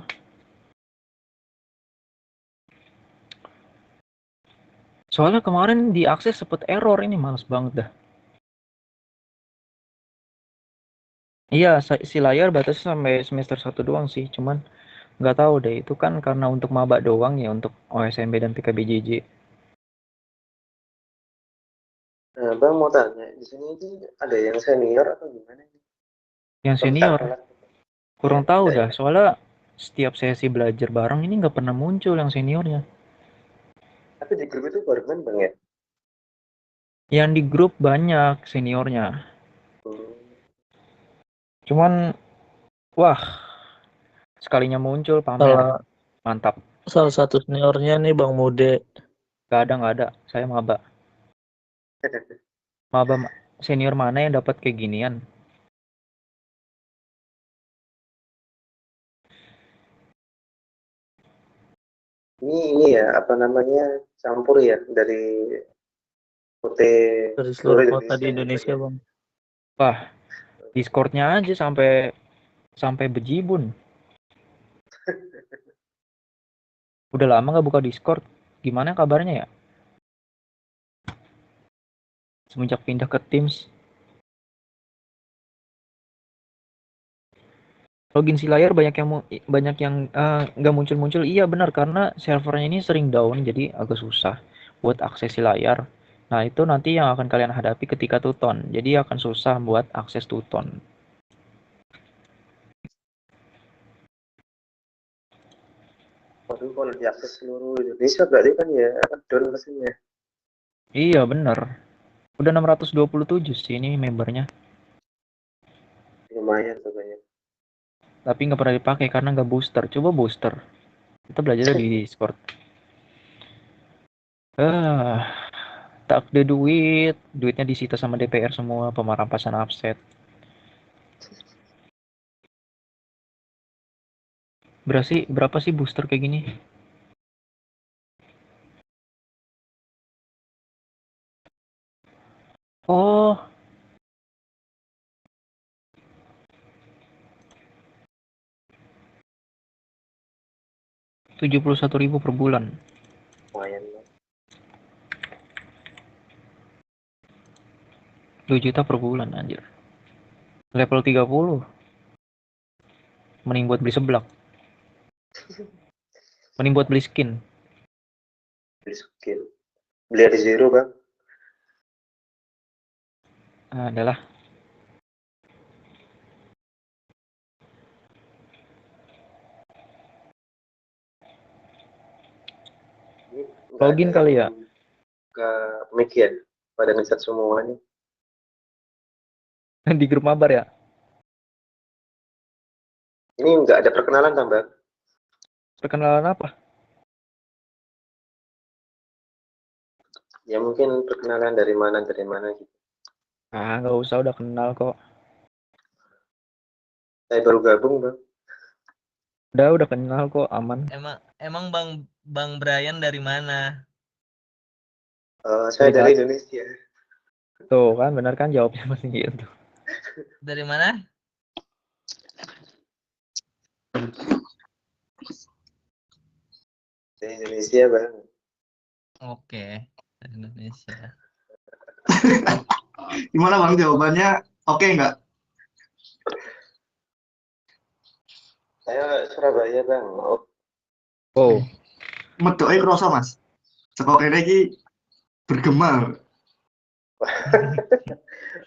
Soalnya kemarin diakses sempet error, ini males banget dah. Iya, si layar batasnya sampai semester 1 doang sih, cuman nggak tahu deh, itu kan karena untuk maba doang ya, untuk OSMB dan PKBJJ. Nah, Bang mau tanya, di sini itu ada yang senior atau gimana? Yang Atau kita senior, kelas? kurang Ya, tahu enggak dah, ya. soalnya setiap sesi belajar bareng ini nggak pernah muncul yang seniornya. Tapi di grup itu baru kan, Bang ya? Yang di grup banyak seniornya, Hmm. cuman wah, sekalinya muncul pamer, mantap. Salah satu seniornya nih Bang Mude. Nggak ada, saya maba. Maba senior mana yang dapat kayak ginian? Ini ya, apa namanya, campur ya, dari UT Dari seluruh seluruh kota Indonesia di gitu Indonesia ya. Bang. Wah, Discordnya aja sampai sampai bejibun. Udah lama nggak buka Discord. Gimana kabarnya ya? Semenjak pindah ke Teams. Login si layar banyak yang nggak muncul-muncul. Iya benar, karena servernya ini sering down, jadi agak susah buat akses si layar. Nah itu nanti yang akan kalian hadapi ketika tuton. Jadi akan susah buat akses tuton. Waduh, kalau diakses seluruh Indonesia berarti kan ya down mesinnya. Iya benar. Udah 627 sih ini membernya. Lumayan tuh banyak. Tapi nggak pernah dipakai karena nggak booster. Coba booster. Kita belajar di Discord. Tak ada duit. Duitnya disita sama DPR semua. Pemerampasan offset. Berapa sih booster kayak gini? Oh, 71.000 per bulan. Lumayan. 2 juta per bulan anjir. Level 30. Mending buat beli seblak. Mending buat beli skin. Beli skill. Beli dari zero, Bang. Adalah. Ini Login kali ya. Ke mic ya. Pada ngecat semuanya. Di grup mabar ya. Ini nggak ada perkenalan kan, Bang? Perkenalan apa? Ya mungkin perkenalan dari mana gitu. Nggak usah, udah kenal kok. Saya baru gabung, Bang. Udah kenal kok, aman. Emang Bang Brian dari mana? Saya dari Indonesia. Tuh kan, benar kan jawabnya masih gitu. Dari mana? Dari Indonesia, Bang. Oke, dari Indonesia. Gimana Bang jawabannya? Oke nggak? Saya Surabaya, Bang. Oh, Medoknya kroso Mas. Sekok ini iki bergema.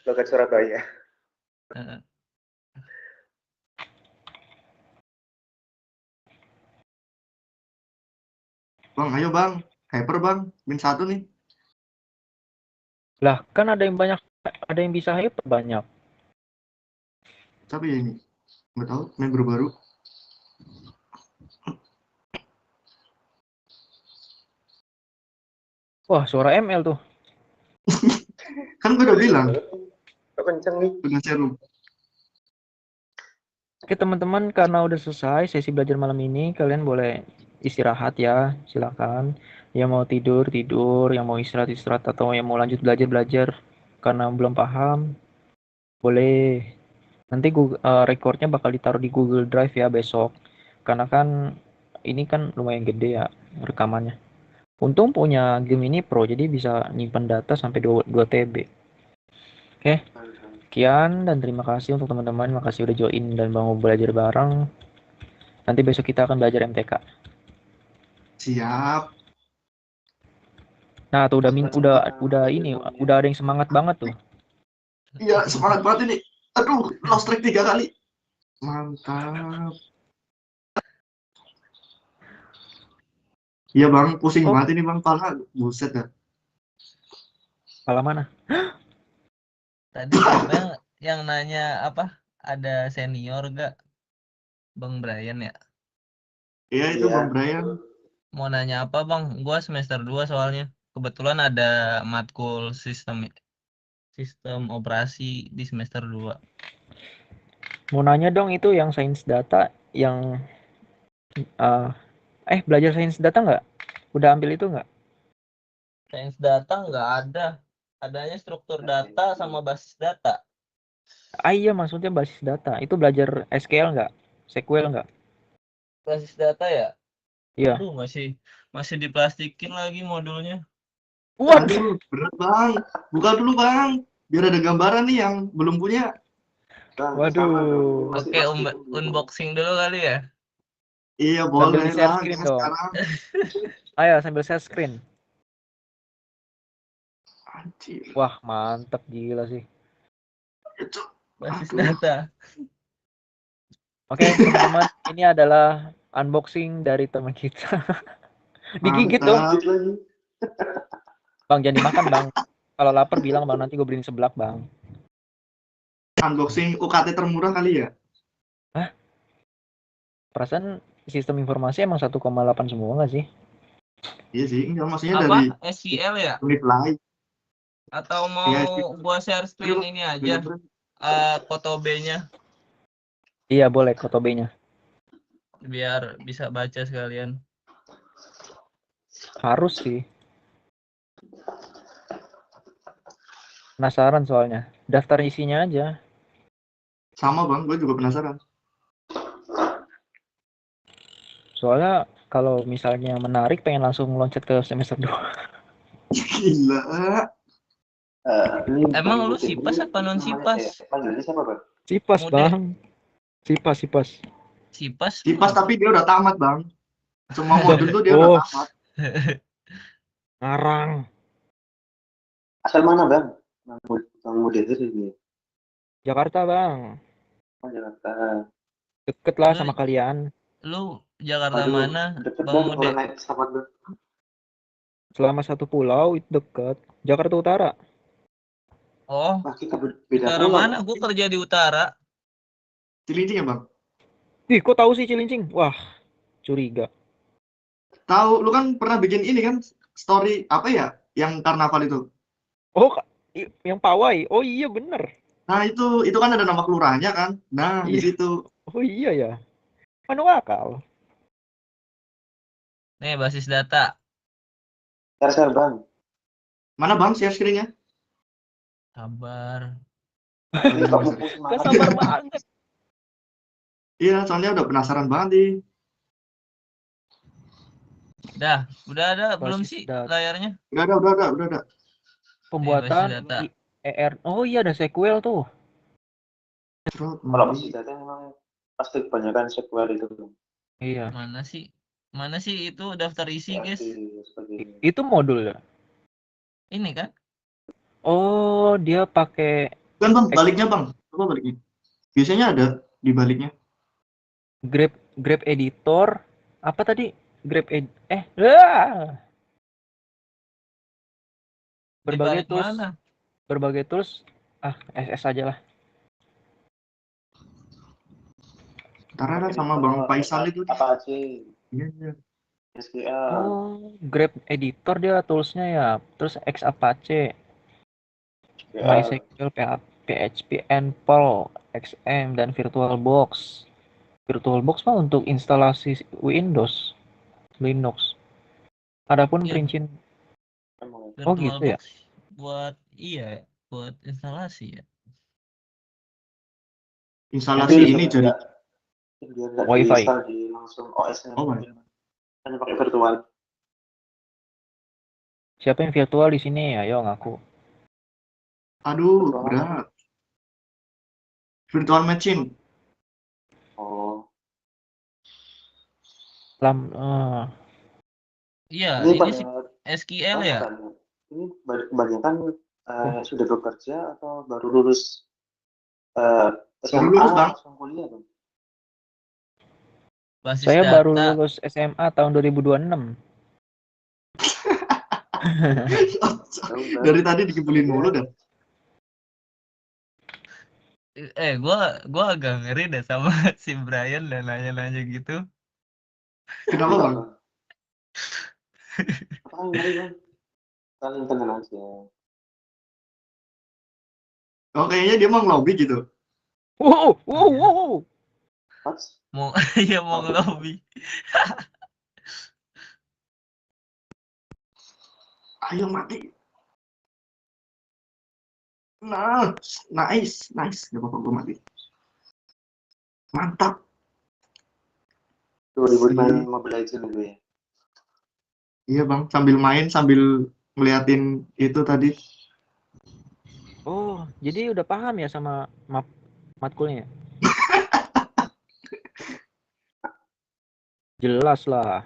Logat Surabaya. Bang, ayo Bang. Hyper Bang. Min 1 nih. lah kan ada yang bisa hyper banyak. Tapi ya ini. Nggak tahu, member baru. Wah, suara ML tuh. Kan gue udah bilang. Kok kenceng nih? Udah serum. Oke teman-teman, karena udah selesai sesi belajar malam ini, kalian boleh istirahat ya, silakan. Yang mau tidur, yang mau istirahat, atau yang mau lanjut belajar karena belum paham, boleh. Nanti recordnya bakal ditaruh di Google Drive ya besok. Karena kan ini kan lumayan gede ya rekamannya. Untung punya game ini Pro, jadi bisa nyimpan data sampai 2 TB. Oke. Sekian dan terima kasih untuk teman-teman. Makasih udah join dan mau belajar bareng. Nanti besok kita akan belajar MTK. Siap. Nah, tuh udah ada yang semangat banget tuh. Iya, semangat banget ini. Aduh, lost track 3 kali. Mantap. Iya Bang, pusing banget ini Bang. Pala, buset dah. Pala mana? Tadi siapa yang nanya apa? Ada senior gak? Bang Brian ya? Iya, itu Bang Brian. Mau nanya apa Bang? Gua semester 2 soalnya. Kebetulan ada matkul sistem operasi di semester 2. Mau nanya dong, itu yang sains data yang belajar sains data nggak? Udah ambil itu nggak? Sains data nggak ada. Adanya struktur data sama basis data. Iya maksudnya basis data. Itu belajar SQL nggak? SQL nggak? Basis data ya? Iya. Aduh, masih diplastikin lagi modulnya. What? Aduh, berat bang. Buka dulu bang. Biar ada gambaran nih yang belum punya. Bang, Waduh. sama dong. Pasti Oke, pasti dulu. unboxing dulu kali ya. Iya Sambil boleh di-share lah. screen Jangan dong. sekarang. Ayo sambil share screen. Anjir. Wah mantep gila sih. Itu. Basis Aduh. data. Oke teman-teman, ini adalah unboxing dari teman kita. Digigit dong. Mantap. Lanjut lagi. Bang jangan dimakan bang. Kalau lapar bilang bang, nanti gue beliin seblak bang. Unboxing UKT termurah kali ya? Perasaan sistem informasi emang 1,8 semua nggak sih? Iya sih. Enggak, maksudnya Apa? dari SQL ya? unit lain. Atau mau Iya, gua share screen ini aja, Kotobe-nya, Iya boleh Kotobe-nya. biar bisa baca sekalian. Harus sih. Penasaran soalnya. Daftar isinya aja. Sama bang, gue juga penasaran. Soalnya kalau misalnya menarik pengen langsung loncat ke semester 2. Gila. Ini Emang Bang lu Udin, sipas ini apa non namanya sipas? panggilannya siapa bang? Sipas Mude. bang. Sipas. Sipas Sipas tuh. tapi dia udah tamat bang. Semua modul tuh dia udah Oh tamat. ngarang. Asal mana bang? Bang Udin ini. Jakarta bang. Oh Jakarta. Deket lah Lu, sama kalian. lu Jakarta Waduh, mana, deket Bang dah Mude? orang naik pesawat bang. Selama satu pulau itu deket. Jakarta Utara. Oh, Wah kita beda utara pulau. mana? Gua kerja di utara. Cilincing ya bang? Ih kok tahu sih Cilincing? Wah curiga. Tahu, lu kan pernah bikin ini kan story apa ya? Yang karnaval itu. Oh yang pawai. Oh iya bener. Nah itu kan ada nama kelurahannya kan? Nah di Iya. situ. Oh iya ya. Anu akal. Nih, basis data. Share bang. Mana bang share screen-nya? Sabar. Ini kok Oh, mumpung Gak semangat. sabar banget. iya, soalnya udah penasaran banget nih. Udah ada belum Basis sih data. layarnya? Udah ada. Pembuatan basis data. ER. Oh iya ada sequel tuh. Kalau basis data memang pasti kebanyakan SQL itu bang. Iya. Mana sih itu daftar isi, guys? Seperti Itu modul ya. Ini kan? Oh dia pakai Kan bang, baliknya bang. Coba baliknya. Biasanya ada di baliknya. Grab editor. Apa tadi? Di Berbagai balik tools. mana? Berbagai tools. SS aja lah. Ntar sama bang Faisal itu. apa aja Iya. SQL. Oh, Grab editor dia toolsnya ya. Terus X Apache, SQL. MySQL, PHP, Npal, XM dan VirtualBox. VirtualBox mah untuk instalasi Windows, Linux. Adapun Ya, perincian Oh gitu ya. VirtualBox buat buat instalasi ya. Instalasi Tapi ini jadi biar nggak Wi-Fi. diinstal di langsung OS-nya. Oh, Hanya pakai virtual. Siapa yang virtual di sini? Ayo ngaku. aduh Virtual apa? berat. Virtual machine. Oh. Iya, Ini ini pada sih SQL oh, ya. bukan. Ini kebanyakan sudah bekerja atau baru lulus SMA lulus, Bang. langsung kuliah bang? Basis Saya data. baru lulus SMA tahun 2026. Dari tadi dikibulin mulu dah. Gua agak ngeri deh sama si Brian dan nanya-nanya gitu. Kenapa bang? Apa ngeri bang? Kalian tenang aja. Oh kayaknya dia mau ngelobi gitu. Wow. What? Mau ngelobi. Ayo mati. Nah, nice. Gak apa-apa gue mati. Mantap. 2000 main Mobile Legends dulu ya. Iya bang, sambil main sambil ngeliatin itu tadi. Oh, jadi udah paham ya sama matkulnya? Jelas lah.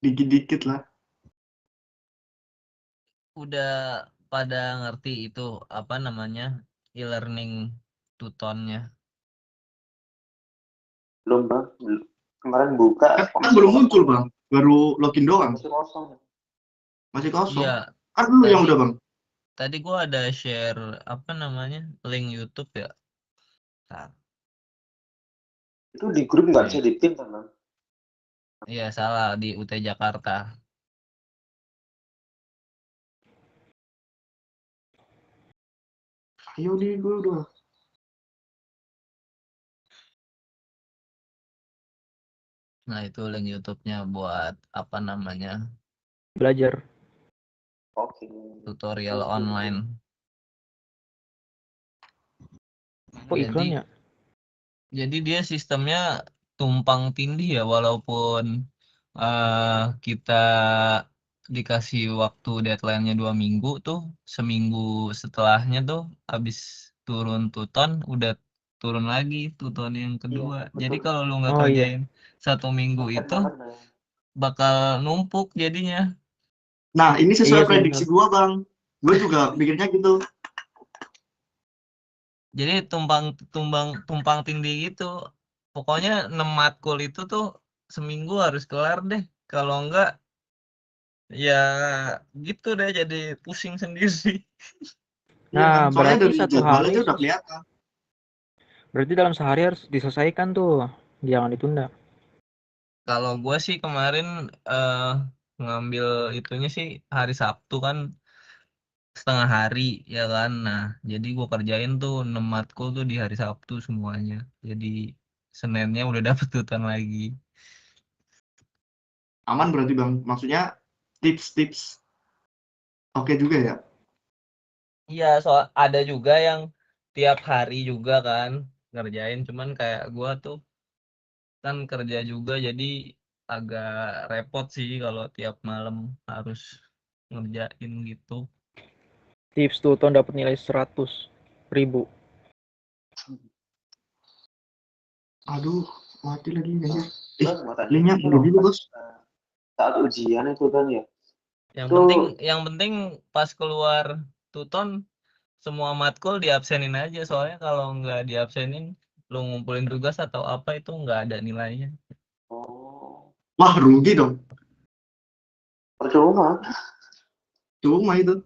Dikit-dikit lah. Udah pada ngerti itu apa namanya e-learning tutonnya. Belum bang, kemarin buka Kan belum muncul bang, baru login doang. masih kosong. Masih kosong. Iya, Kan dulu yang udah bang. tadi gua ada share apa namanya link YouTube ya. Nah, Itu di grup nggak bisa di-pin kan bang? iya salah di UT Jakarta. Ayo nih gue udah. Nah itu link YouTube-nya buat apa namanya Belajar. Oke. tutorial online. Oh, iklan ya? Jadi dia sistemnya tumpang tindih ya, walaupun kita dikasih waktu deadline-nya 2 minggu tuh, seminggu setelahnya tuh habis turun tuton udah turun lagi tuton yang kedua. Iya, Jadi betul. kalau lu nggak Oh, iya. kerjain 1 minggu Mepet itu banget, Bang. bakal numpuk jadinya. Nah ini sesuai Iya sih, prediksi gue bang. Gue juga pikirnya gitu. Jadi tumpang tindih gitu. Pokoknya 6 matkul itu tuh seminggu harus kelar deh. Kalau enggak ya gitu deh jadi pusing sendiri. Iya Nah, kan? Soalnya berarti dari satu jadwal hari aja udah kelihatan. berarti dalam sehari harus diselesaikan tuh. Jangan ditunda. Kalau gue sih kemarin ngambil itunya sih hari Sabtu kan setengah hari ya kan. Nah, jadi gue kerjain tuh 6 matkul tuh di hari Sabtu semuanya. Jadi Seninnya udah dapet tutan lagi. Aman berarti bang. Maksudnya tips-tips oke juga ya. Iya, soal ada juga yang tiap hari juga kan ngerjain, cuman kayak gua tuh kan kerja juga jadi agak repot sih kalau tiap malam harus ngerjain gitu. Tips tuh ton dapat nilai 100.000. Aduh, mati lagi ya. Bang, mau tanya, Linknya kalau udah dulu pas, bos. saat ujian itu kan ya, Yang Itu- penting pas keluar tuton semua matkul diabsenin aja, soalnya kalau nggak diabsenin lu ngumpulin tugas atau apa itu nggak ada nilainya. oh, Wah rugi dong. percuma. Cuma itu.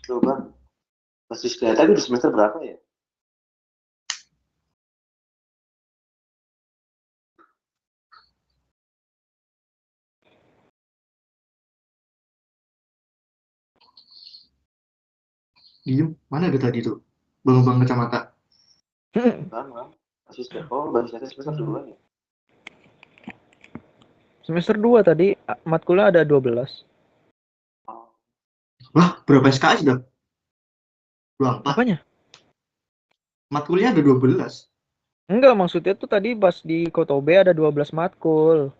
Tuh bang, basis data itu di semester berapa ya? Diem. Mana ada tadi tuh? Bang kacamata. Bang, basis data semester 2 ya? Semester 2 tadi matkulnya ada 12. Oh, Wah, berapa SKS dah? 24. Apanya? Matkulnya ada 12. Enggak, maksudnya tuh tadi pas di Kotobe ada 12 matkul.